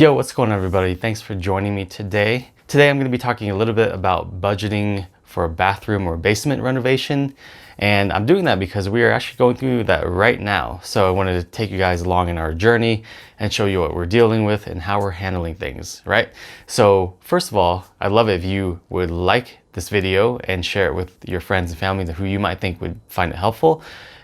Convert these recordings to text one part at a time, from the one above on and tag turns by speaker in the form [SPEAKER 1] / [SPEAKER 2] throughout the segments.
[SPEAKER 1] Yo, what's going on, everybody? Thanks for joining me today. Today I'm going to be talking a little bit about budgeting for a bathroom or basement renovation. And I'm doing that because we are actually going through that right now. So I wanted to take you guys along in our journey and show you what we're dealing with and how we're handling things, right? So first of all, I'd love it if you would like this video and share it with your friends and family who you might think would find it helpful.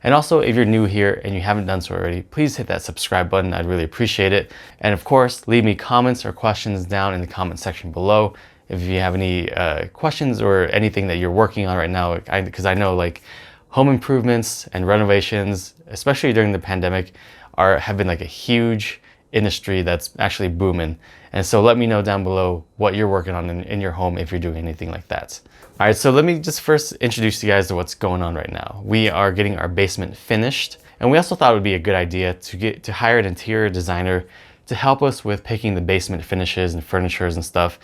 [SPEAKER 1] And also, if you're new here and you haven't done so already, please hit that subscribe button. I'd really appreciate it. And of course, leave me comments or questions down in the comment section below. If you have any questions or anything that you're working on right now, because I know like home improvements and renovations, especially during the pandemic, have been like a huge industry that's actually booming. And so let me know down below what you're working on in your home if you're doing anything like that. All right, so let me just first introduce you guys to what's going on right now. We are getting our basement finished, and we also thought it would be a good idea to hire an interior designer to help us with picking the basement finishes and furnitures and stuff,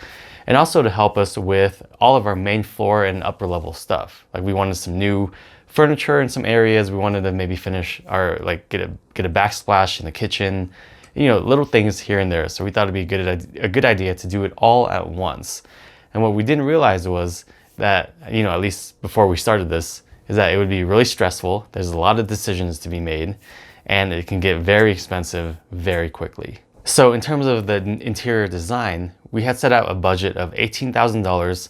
[SPEAKER 1] and also to help us with all of our main floor and upper level stuff. Like we wanted some new furniture in some areas. We wanted to maybe finish our get a backsplash in the kitchen, you know, little things here and there. So we thought it'd be a good idea to do it all at once. And what we didn't realize was that, you know, at least before we started this, is that it would be really stressful. There's a lot of decisions to be made, and it can get very expensive very quickly. So in terms of the interior design, we had set out a budget of $18,000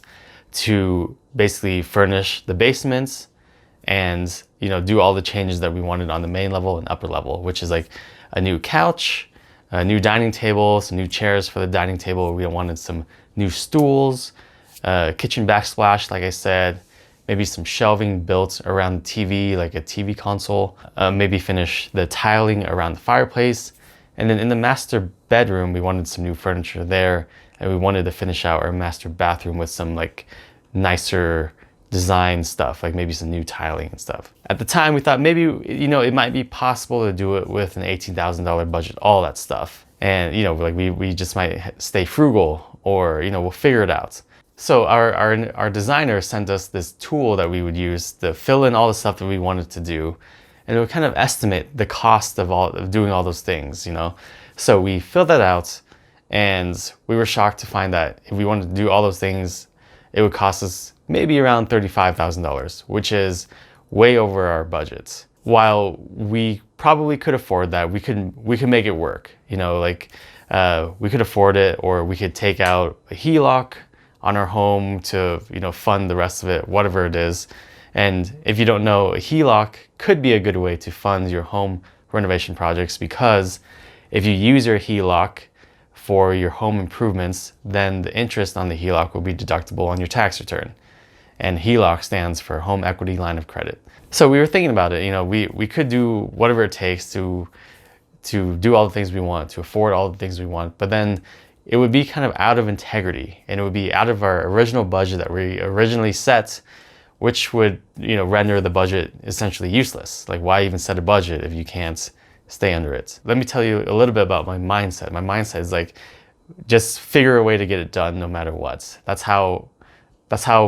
[SPEAKER 1] to basically furnish the basements and, you know, do all the changes that we wanted on the main level and upper level, which is like a new couch, a new dining table, some new chairs for the dining table. We wanted some new stools, kitchen backsplash, like I said, maybe some shelving built around the TV, like a TV console, maybe finish the tiling around the fireplace. And then in the master bedroom, we wanted some new furniture there, and we wanted to finish out our master bathroom with some like nicer design stuff, like maybe some new tiling and stuff. At the time, we thought maybe, you know, it might be possible to do it with an $18,000 budget, all that stuff. And, you know, like we just might stay frugal, or, you know, we'll figure it out. So our designer sent us this tool that we would use to fill in all the stuff that we wanted to do, and it would kind of estimate the cost of doing all those things, you know. So we filled that out, and we were shocked to find that if we wanted to do all those things, it would cost us maybe around $35,000, which is way over our budget. While we probably could afford that, we could make it work, you know, like we could afford it, or we could take out a HELOC on our home to, you know, fund the rest of it, whatever it is. And if you don't know, a HELOC could be a good way to fund your home renovation projects, because if you use your HELOC for your home improvements, then the interest on the HELOC will be deductible on your tax return. And HELOC stands for Home Equity Line of Credit. So we were thinking about it, you know, we could do whatever it takes to do all the things we want, to afford all the things we want, but then it would be kind of out of integrity, and it would be out of our original budget that we originally set, which would, you know, render the budget essentially useless. Like, why even set a budget if you can't stay under it? Let me tell you a little bit about my mindset. My mindset is like, just figure a way to get it done no matter what. That's how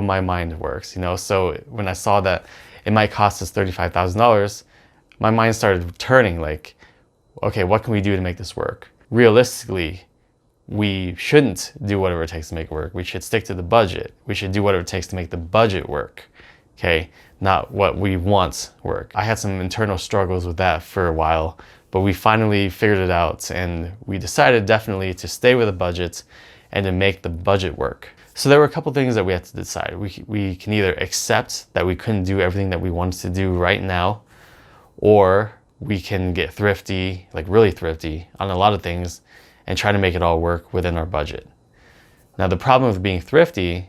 [SPEAKER 1] my mind works, you know? So when I saw that it might cost us $35,000, my mind started turning like, okay, what can we do to make this work? Realistically, we shouldn't do whatever it takes to make it work. We should stick to the budget. We should do whatever it takes to make the budget work, okay? Not what we want work. I had some internal struggles with that for a while, but we finally figured it out, and we decided definitely to stay with the budget and to make the budget work. So there were a couple things that we had to decide. We can either accept that we couldn't do everything that we wanted to do right now, or we can get thrifty, like really thrifty on a lot of things, and try to make it all work within our budget. Now, the problem with being thrifty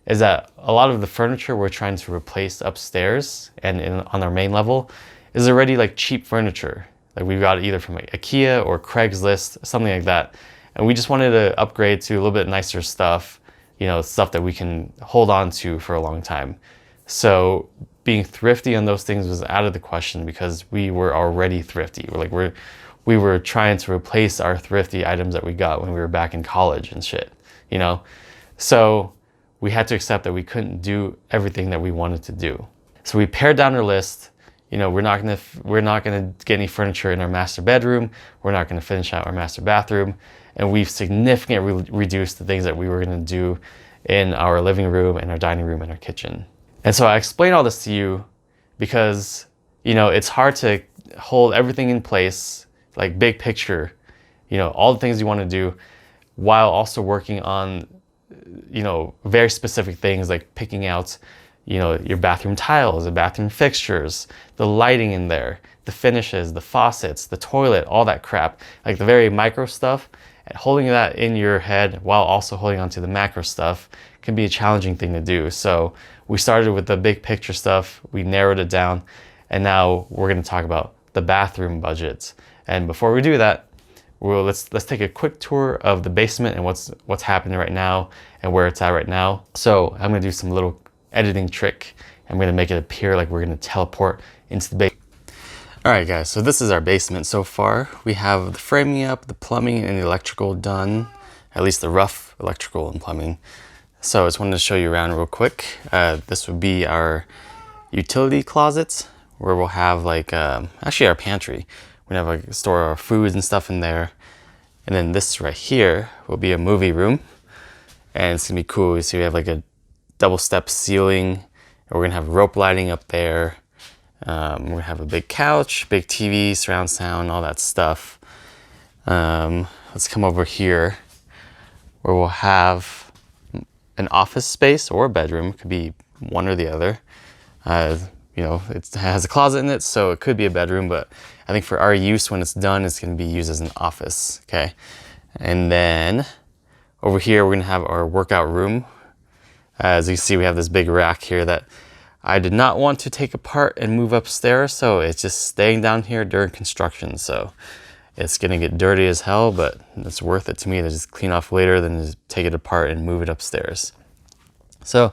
[SPEAKER 1] is that a lot of the furniture we're trying to replace upstairs and on our main level is already like cheap furniture. Like we've got either from like IKEA or Craigslist, something like that. And we just wanted to upgrade to a little bit nicer stuff, you know, stuff that we can hold on to for a long time. So being thrifty on those things was out of the question, because we were already thrifty. We were trying to replace our thrifty items that we got when we were back in college and shit, you know? So we had to accept that we couldn't do everything that we wanted to do. So we pared down our list. You know, we're not gonna get any furniture in our master bedroom. We're not gonna finish out our master bathroom. and we've significantly reduced the things that we were going to do in our living room and our dining room and our kitchen. And so I explain all this to you because, you know, it's hard to hold everything in place, like big picture, you know, all the things you want to do while also working on, you know, very specific things like picking out, you know, your bathroom tiles, the bathroom fixtures, the lighting in there, the finishes, the faucets, the toilet, all that crap, like the very micro stuff. And holding that in your head while also holding on to the macro stuff can be a challenging thing to do. So we started with the big picture stuff, we narrowed it down, and now we're going to talk about the bathroom budget. And before we do that, let's take a quick tour of the basement and what's happening right now and where it's at right now. So I'm going to do some little editing trick. I'm going to make it appear like we're going to teleport into the basement. All right, guys, so this is our basement so far. We have the framing up, the plumbing and the electrical done, at least the rough electrical and plumbing. So I just wanted to show you around real quick. This would be our utility closets where we'll have like, actually our pantry. We have like store our foods and stuff in there. And then this right here will be a movie room. And it's gonna be cool. You see we have like a double step ceiling, and we're gonna have rope lighting up there. We're gonna have a big couch, big TV, surround sound, all that stuff. Let's come over here where we'll have an office space or a bedroom. It could be one or the other. You know, it has a closet in it, so it could be a bedroom, but I think for our use, when it's done, it's gonna be used as an office, okay? And then over here, we're gonna have our workout room. As you see, we have this big rack here that I did not want to take apart and move upstairs, so it's just staying down here during construction. So it's gonna get dirty as hell, but it's worth it to me to just clean off later than just take it apart and move it upstairs. So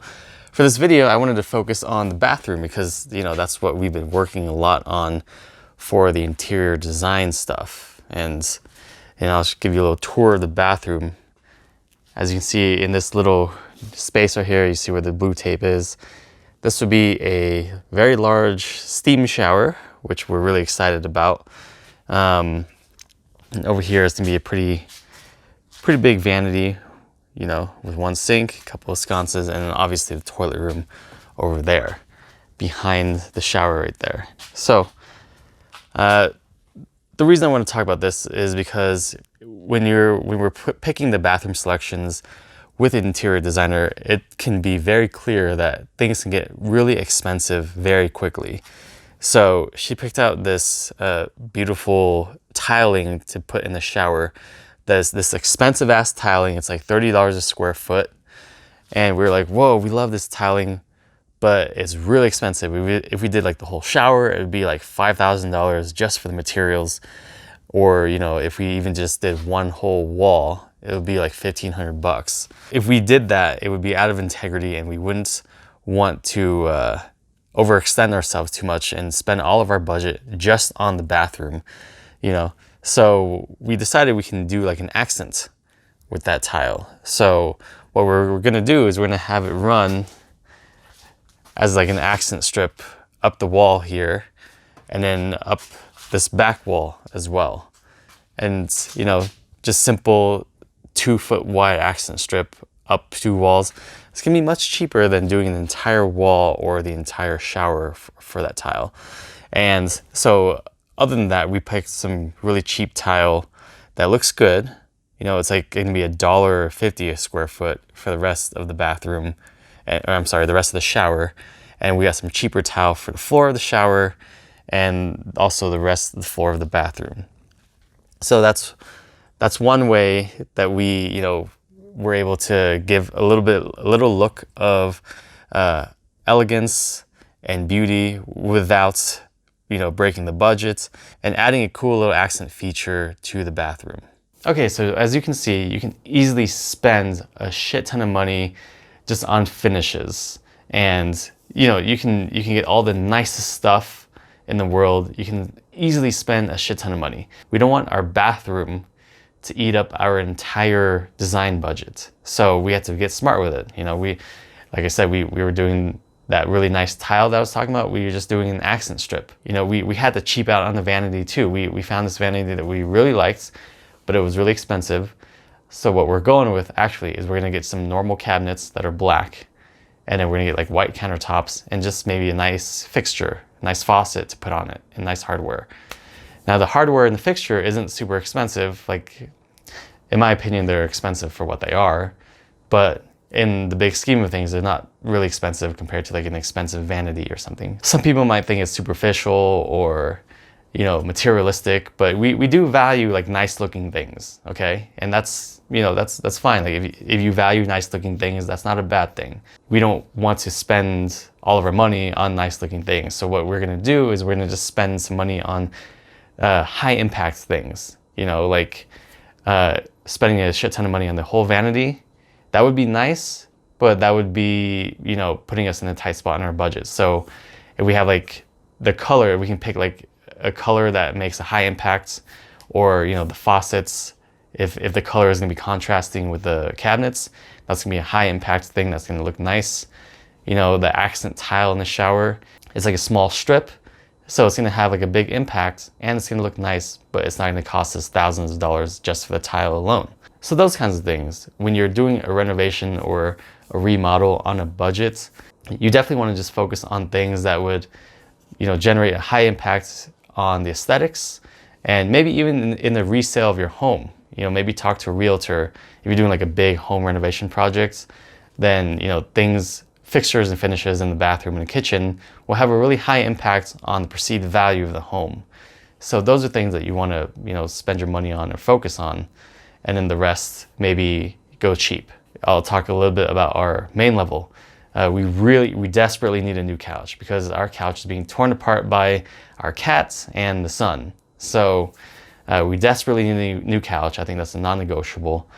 [SPEAKER 1] for this video, I wanted to focus on the bathroom because, you know, that's what we've been working a lot on for the interior design stuff. And I'll just give you a little tour of the bathroom. As you can see in this little space right here, you see where the blue tape is. This would be a very large steam shower, which we're really excited about. And over here is gonna be a pretty big vanity, you know, with one sink, a couple of sconces, and then obviously the toilet room over there, behind the shower right there. So the reason I want to talk about this is because when we're picking the bathroom selections with an interior designer, it can be very clear that things can get really expensive very quickly. So she picked out this beautiful tiling to put in the shower. There's this expensive ass tiling. It's like $30 a square foot. And we were like, whoa, we love this tiling, but it's really expensive. If we did like the whole shower, it would be like $5,000 just for the materials. Or, you know, if we even just did one whole wall, it would be like 1,500 bucks. If we did that, it would be out of integrity, and we wouldn't want to overextend ourselves too much and spend all of our budget just on the bathroom, you know. So we decided we can do like an accent with that tile. So what we're gonna do is we're gonna have it run as like an accent strip up the wall here, and then up this back wall as well. And, you know, just simple 2-foot wide accent strip up 2 walls. It's gonna be much cheaper than doing an entire wall or the entire shower for that tile. And so other than that, we picked some really cheap tile that looks good. You know, it's like gonna be $1.50 a square foot for the rest of the bathroom, or I'm sorry, the rest of the shower. And we got some cheaper tile for the floor of the shower and also the rest of the floor of the bathroom. So that's one way that we, you know, we're able to give a little look of elegance and beauty without, you know, breaking the budget, and adding a cool little accent feature to the bathroom. Okay, so as you can see, you can easily spend a shit ton of money just on finishes. And, you know, you can get all the nicest stuff in the world. You can easily spend a shit ton of money. We don't want our bathroom to eat up our entire design budget. So we had to get smart with it. You know, like I said, we were doing that really nice tile that I was talking about. We were just doing an accent strip. You know, we had to cheap out on the vanity too. We found this vanity that we really liked, but it was really expensive. So what we're going with actually is we're gonna get some normal cabinets that are black, and then we're gonna get like white countertops and just maybe a nice fixture, a nice faucet to put on it, and nice hardware. Now the hardware in the fixture isn't super expensive. Like, in my opinion, they're expensive for what they are, but in the big scheme of things, they're not really expensive compared to like an expensive vanity or something. Some people might think it's superficial or, you know, materialistic, but we do value like nice looking things, okay? And that's, you know, that's fine. Like if you value nice looking things, that's not a bad thing. We don't want to spend all of our money on nice looking things. So what we're gonna do is we're gonna just spend some money on high impact things, you know, like spending a shit ton of money on the whole vanity. That would be nice, but that would be, you know, putting us in a tight spot in our budget. So if we have like the color, we can pick like a color that makes a high impact, or, you know, the faucets, if the color is gonna be contrasting with the cabinets, that's gonna be a high impact thing that's gonna look nice. You know, the accent tile in the shower is like a small strip, so it's gonna have like a big impact and it's gonna look nice, but it's not gonna cost us thousands of dollars just for the tile alone. So those kinds of things, when you're doing a renovation or a remodel on a budget, you definitely want to just focus on things that would, you know, generate a high impact on the aesthetics, and maybe even in the resale of your home. You know, maybe talk to a realtor. If you're doing like a big home renovation project, then, you know, things, fixtures and finishes in the bathroom and the kitchen will have a really high impact on the perceived value of the home. So those are things that you want to, you know, spend your money on or focus on. And then the rest, maybe go cheap. I'll talk a little bit about our main level. We desperately need a new couch because our couch is being torn apart by our cats and the sun. So we desperately need a new couch. I think that's a non-negotiable.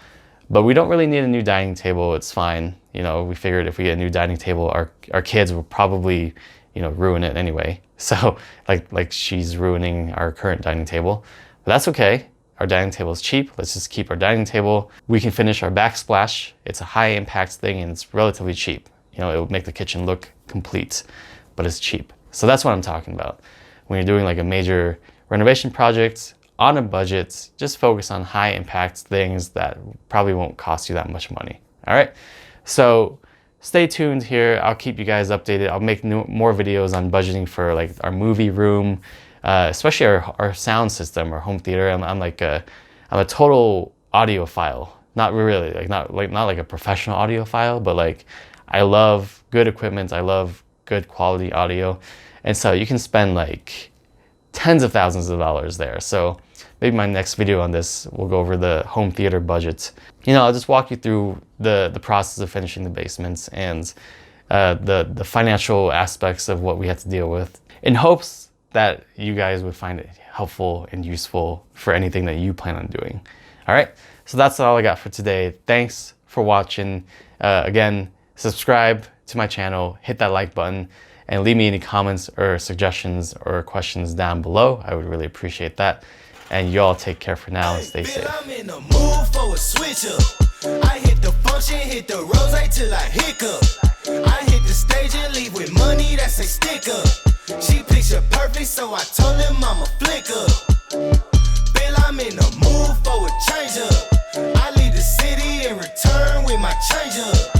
[SPEAKER 1] But we don't really need a new dining table. It's fine. You know, we figured if we get a new dining table, our kids will probably, you know, ruin it anyway. So like she's ruining our current dining table. But that's okay. Our dining table is cheap. Let's just keep our dining table. We can finish our backsplash. It's a high impact thing and it's relatively cheap. You know, it will make the kitchen look complete, but it's cheap. So that's what I'm talking about. When you're doing like a major renovation project on a budget, just focus on high impact things that probably won't cost you that much money. All right. So stay tuned here. I'll keep you guys updated. I'll make more videos on budgeting for like our movie room, especially our sound system, our home theater. I'm a total audiophile. Not really, not like a professional audiophile, but like I love good equipment. I love good quality audio, and so you can spend like tens of thousands of dollars there. So maybe my next video on this will go over the home theater budget. You know, I'll just walk you through the process of finishing the basements and the financial aspects of what we have to deal with, in hopes that you guys would find it helpful and useful for anything that you plan on doing. All right, so that's all I got for today. Thanks for watching. Again, subscribe to my channel, hit that like button, and leave me any comments or suggestions or questions down below. I would really appreciate that. And you all take care for now and stay safe.
[SPEAKER 2] I'm in the mood for a switch up. I hit the function, hit the rose till I hiccup. I hit the stage and leave with money that's a sticker. She picture perfect, so I told him I'm a flicker. Bill, I'm in the mood for a change up. I leave the city and return with my change up.